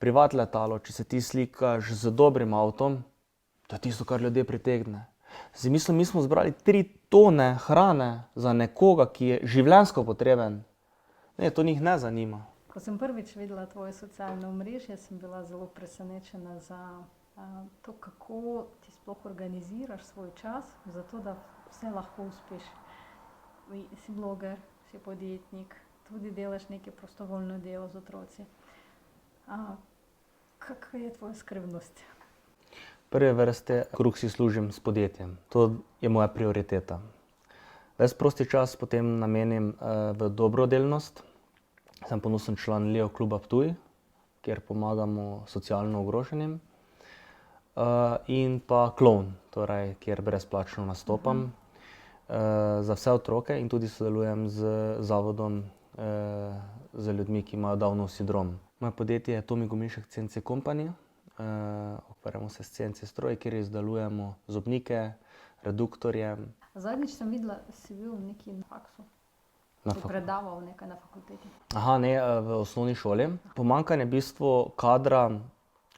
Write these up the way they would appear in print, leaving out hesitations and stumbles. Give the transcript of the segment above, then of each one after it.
privat letalo, če se ti slikaš z dobrim avtom, to je tisto, kar ljudje pritegne. Zdaj mislim, mi smo zbrali 3 tone hrane za nekoga, ki je življenjsko potreben. Ne, to njih ne zanima. Ko sem prvič videla tvoje socialno omrežje, sem bila zelo presenečena za to, kako ti sploh organiziraš svoj čas, zato da vse lahko uspeš. Si bloger, si podjetnik, tudi delaš neke prostovoljno delo z otroci. Kakva je tvoja skrbnost? Prve vrste kruh si služim s podjetjem. To je moja prioriteta. Ves prosti čas potem namenim v dobrodelnost. Sem ponosen član Leo kluba Ptuj, kjer pomagamo socialno ogroženim. In pa Klovn, torej, kjer brezplačno nastopam za vse otroke in tudi sodelujem z zavodom za ljudmi, ki imajo Downov sindrom. Moje podjetje je Tomi Gomišek CNC Company. Ukvarjamo se s CNC stroji, kjer izdelujemo zobnike, reduktorje. Zadnjič sem videla, si bil nekje na faksu. Si predaval nekaj na fakulteti. Ne, v osnovni šoli. Pomanjkanje v bistvu kadra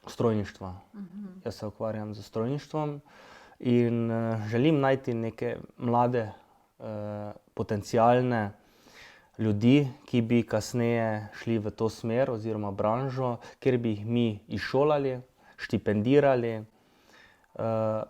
strojništva. Jaz se ukvarjam z strojništvom in želim najti neke mlade, potencialne ljudi, ki bi kasneje šli v to smer oziroma branžo, kjer bi jih mi izšolali, štipendirali,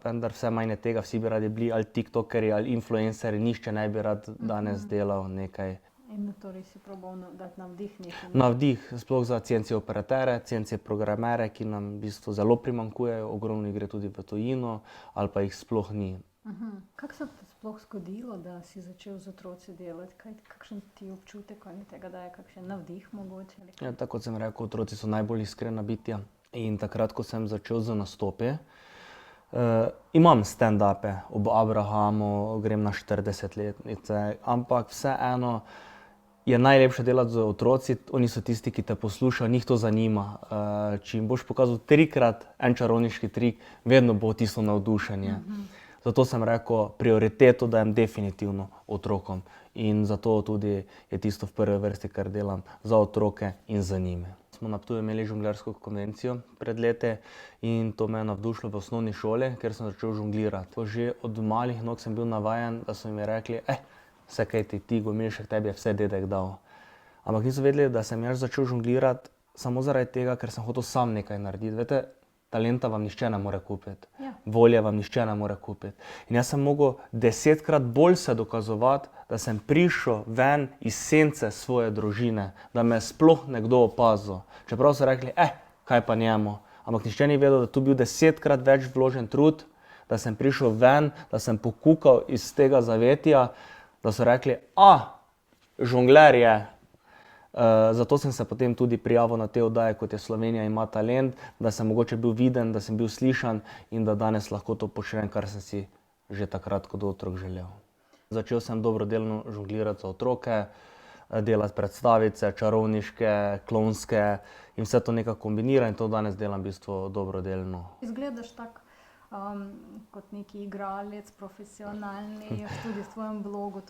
vendar vse manj je tega, vsi bi radi bili ali tiktokerji ali influencerji, nihče ne bi rad danes delal nekaj. In torej si probal dati navdih nekaj? Navdih, sploh za CNC operaterje, CNC programerje, ki nam v bistvu zelo primanjkujejo, ogromno gre tudi v tujino, ali pa jih sploh ni. Kako se ti sploh zgodilo, da si začel z otroci delati? Kakšen ti občutek tega daje, kakšen navdih mogoče? Ja, tako kot sem rekel, otroci so najbolj iskrena bitja. In takrat, ko sem začel z nastopi, imam stand-upe ob Abrahamu, grem na 40-letnice, ampak vseeno je najlepše delati z otroci, oni so tisti, ki te poslušajo, njih to zanima. Če jim boš pokazal 3-krat en čarovniški trik, vedno bo tisto navdušenje. Zato sem rekel, prioriteto dajem definitivno otrokom in zato tudi je tisto v prvi vrsti, kar delam za otroke in za njimi. Smo na Ptuju imeli žonglersko konvencijo pred leti in to me je navdušilo v osnovni šoli, ker sem začel žonglirati. Že od malih nog sem bil navajen, da so mi rekli, vse kaj ti Gomišek, tebi je vse dedek dal. Ampak niso vedeli, da sem jaz začel žonglirati samo zaradi tega, ker sem hotel sam nekaj narediti. Veste, talenta vam nihče ne more kupiti, volje vam nihče ne more kupiti. In jaz sem mogel 10-krat bolj se dokazovati, da sem prišel ven iz sence svoje družine, da me je sploh nekdo opazil. Čeprav so rekli, kaj pa njemu. Ampak nihče ni vedel, da tu bil 10-krat več vložen trud, da sem prišel ven, da sem pokukal iz tega zavetja, da so rekli, žongler je. Zato sem se potem tudi prijavil na te oddaje, kot je Slovenija ima talent, da sem mogoče bil viden, da sem bil slišan in da danes lahko to počnem, kar sem si že takrat kot otrok želel. Začel sem dobrodelno žonglirati za otroke, delati predstavice, čarovniške, klovnske in vse to nekako kombiniram in to danes delam v bistvu dobrodelno. Izgledaš tako kot neki igralec, profesionalni, tudi v tvojem blogu.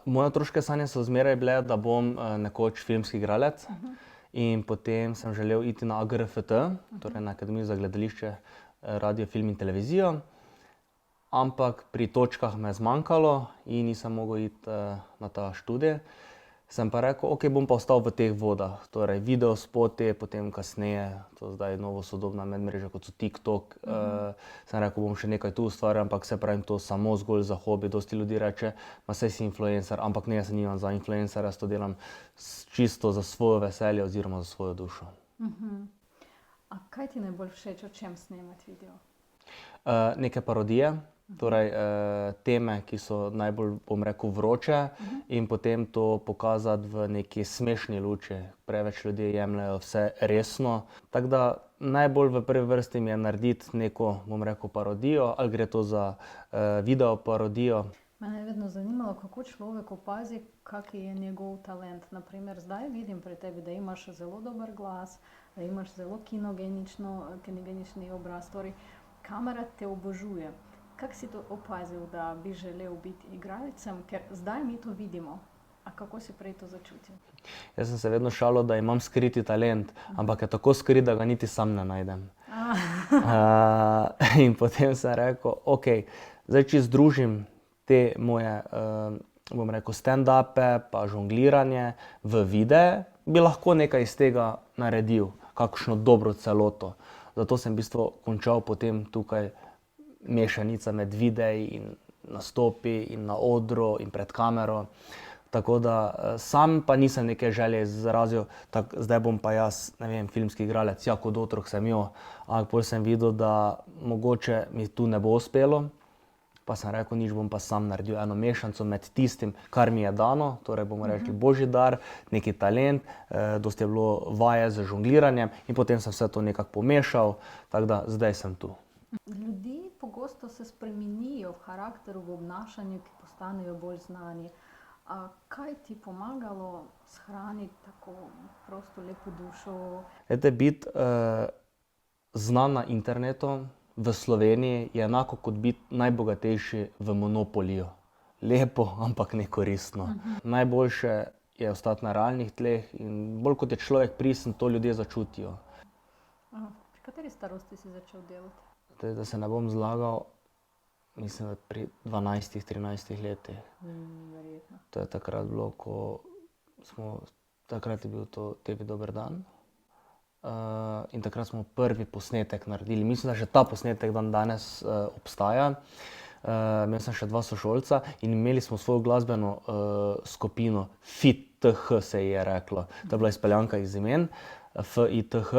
Moje otroške sanje so zmeraj bile, da bom nekoč filmski igralec in potem sem želel iti na AGRFT, torej na Akademijo za gledališče, radio, film in televizijo, ampak pri točkah me je zmanjkalo in nisem mogel iti na ta študij. Sem pa rekel, bom pa ostal v teh vodah, torej videospoti, potem kasneje, to zdaj novo sodobna medmreža, kot so TikTok. Sem rekel, bom še nekaj tu ustvarjal, ampak se pravim to samo zgolj za hobi. Dosti ljudi reče, saj si influencer, ampak ne, jaz se nimam za influencer, jaz to delam čisto za svoje veselje oziroma za svojo dušo. A kaj ti najbolj všeč, o čem snemati video? Neke parodije. Torej teme, ki so najbolj, bom rekel, vroče in potem to pokazati v neki smešni luči. Preveč ljudi jemljejo vse resno. Tako da najbolj v prvi vrsti mi je narediti neko, bom rekel, parodijo, ali gre to za video parodijo. Mene je vedno zanimalo, kako človek opazi, kak je njegov talent. Naprimer, zdaj vidim pri tebi, da imaš zelo dober glas, da imaš zelo kinogenični obraz, torej kamera te obožuje. Kako si to opazil, da bi želel biti igralcem, ker zdaj mi to vidimo? A kako si prej to začutil? Jaz sem se vedno šalil, da imam skriti talent, ampak je tako skrit, da ga niti sam ne najdem. In potem sem rekel, ok, zdaj če združim te moje, bom rekel, stand-upe pa žongliranje v videe, bi lahko nekaj iz tega naredil, kakšno dobro celoto. Zato sem v bistvu končal potem tukaj mešanica med videi in nastopi in na odru in pred kamero. Tako da sam pa nisem neke želje izrazil, zdaj bom pa jaz, ne vem, filmski igralec, ja, kot otrok sem jo, ampak potem sem videl, da mogoče mi tu ne bo uspelo, pa sem rekel, nič, bom pa sam naredil eno mešanico med tistim, kar mi je dano, torej bomo rekli božji dar, neki talent, dosti je bilo vaje z žongliranjem in potem sem vse to nekako pomešal, tako da zdaj sem tu. Ljudje pogosto se spremenijo v karakteru, v obnašanju, ki postanejo bolj znani. A kaj ti pomagalo shraniti tako prosto, lepo dušo? Biti znan na internetu v Sloveniji je enako kot biti najbogatejši v Monopoliju. Lepo, ampak nekoristno. Najboljše je ostati na realnih tleh in bolj kot je človek pristen, to ljudje začutijo. Pri kateri starosti si začel delati? Da se ne bom zlagal, mislim, da pri 12-13 letih. Verjetno. To je takrat bilo, takrat je bil to TV Dober dan. In takrat smo prvi posnetek naredili. Mislim, da še ta posnetek dan danes obstaja. Imel sem še 2 sošolca in imeli smo svojo glasbeno skupino, FITH se ji je reklo. To je bila izpeljanka iz imen, FITH.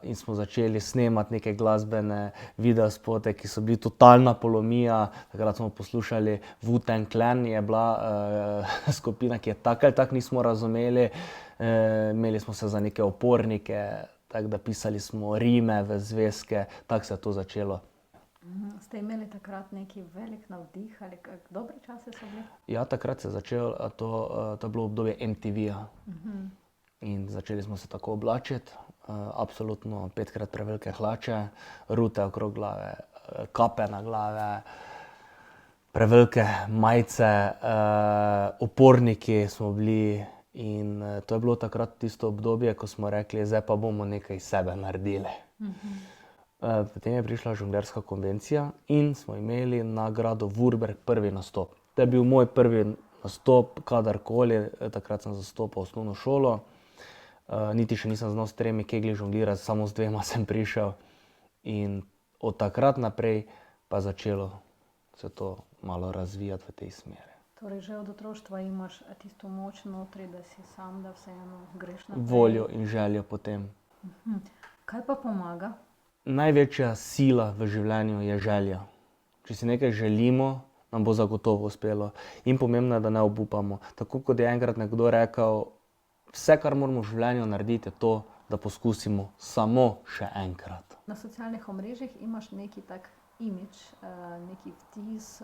In smo začeli snemati neke glasbene videospote, ki so bili totalna polomija. Takrat smo poslušali Wu-Tang Clan, je bila skupina, ki je tako ali tako nismo razumeli. Imeli smo se za neke opornike, tako da pisali smo rime v zvezke, tako se je to začelo. Ste imeli takrat neki velik navdih ali dobre čase so bili? Ja, takrat se je začelo, to je bilo obdobje MTV-ja. In začeli smo se tako oblačiti, absolutno 5-krat prevelike hlače, rute okrog glave, kape na glave, prevelike majice, oporniki smo bili in to je bilo takrat tisto obdobje, ko smo rekli, zdaj pa bomo nekaj iz sebe naredili. Potem je prišla žonglerska konvencija in smo imeli na gradu Vurberk prvi nastop. To je bil moj prvi nastop kadarkoli, takrat sem zastopal osnovno šolo. Niti še nisem znal s 3 keglji žonglirati, samo z 2 sem prišel. In od takrat naprej pa je začelo se to malo razvijati v tej smeri. Torej že od otroštva imaš tisto moč notri, da si sam, da vseeno greš naprej. Voljo in željo potem. Kaj pa pomaga? Največja sila v življenju je želja. Če si nekaj želimo, nam bo zagotovo uspelo. In pomembno je, da ne obupamo. Tako kot je enkrat nekdo rekel, vse, kar moramo v življenju narediti, je to, da poskusimo samo še enkrat. Na socialnih omrežjih imaš neki tak imidž, neki vtis,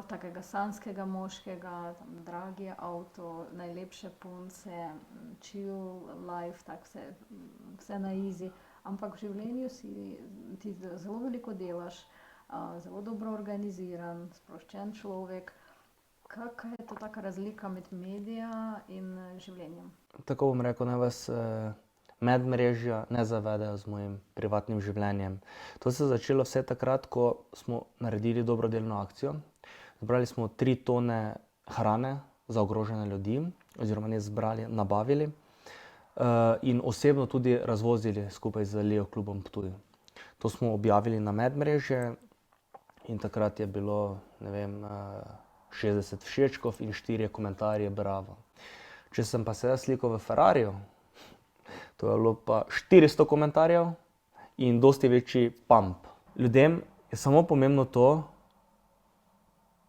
takega sanjskega moškega, dragi avto, najlepše punce, chill life, tako vse na easy. Ampak v življenju ti zelo veliko delaš, zelo dobro organiziran, sproščen človek. Kakšna je to taka razlika med medija in življenjem? Tako bom rekel, naj vas medmrežja ne zavedajo z mojim privatnim življenjem. To se je začelo vse takrat, ko smo naredili dobrodelno akcijo. Zbrali smo 3 tone hrane za ogrožene ljudi, oziroma ne zbrali, nabavili. In osebno tudi razvozili skupaj z Leo klubom Ptuj. To smo objavili na medmrežje in takrat je bilo, ne vem, 60 všečkov in 4 komentarje bravo. Če sem pa se jaz slikal v Ferrariju, to je bilo pa 400 komentarjev in dosti večji pump. Ljudem je samo pomembno to,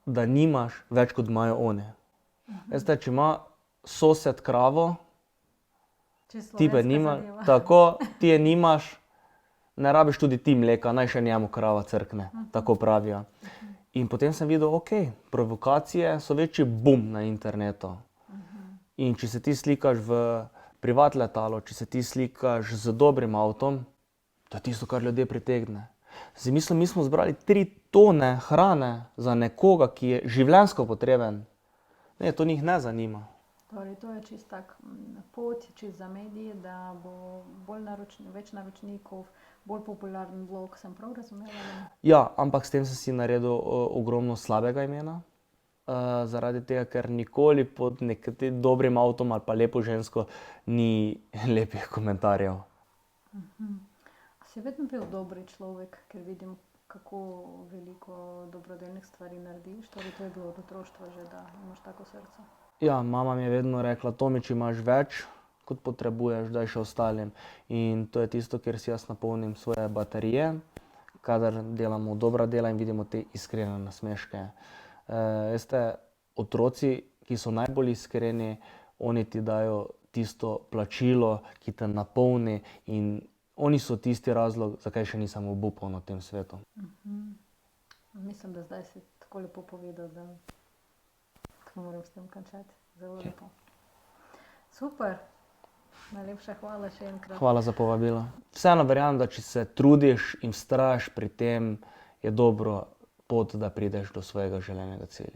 da nimaš več kot imajo oni. Veste, če ima sosed kravo, ti pa nimaš, tako, ti je nimaš, ne rabiš tudi ti mleka, naj še njemu krava crkne, tako pravijo. In potem sem videl, ok, provokacije so večji boom na internetu. In če se ti slikaš v privat letalo, če se ti slikaš z dobrim avtom, to je tisto, kar ljudje pritegne. Si mislim, mi smo zbrali 3 tone hrane za nekoga, ki je življenjsko potreben. Ne, to njih ne zanima. Torej, to je čist tak pot, čist za medije, da bo več naročnikov, bolj popularen blog, sem prav razumela? Ja, ampak s tem sem si naredil ogromno slabega imena. Zaradi tega, ker nikoli pod nekim dobrim avtom ali pa lepo žensko ni lepih komentarjev. Si vedno bil dobri človek, ker vidim, kako veliko dobrodelnih stvari narediš. Torej, to je bilo od otroštva že, da imaš tako srce. Ja, mama mi je vedno rekla, Tomič, imaš več, kot potrebuješ, daj še ostalim. In to je tisto, kjer si jaz napolnim svoje baterije, kadar delamo dobra dela in vidimo te iskrene nasmeške. Veste, otroci, ki so najbolj iskreni, oni ti dajo tisto plačilo, ki te napolni, in oni so tisti razlog, zakaj še nisem obupal na tem svetu. Mislim, da zdaj si tako lepo povedal, da moram s tem končati. Zelo lepo. Super. Najlepša hvala še enkrat. Hvala za povabilo. Vseeno verjamem, da če se trudiš in vztrajaš pri tem, je dobro pot, da prideš do svojega želenega cilja.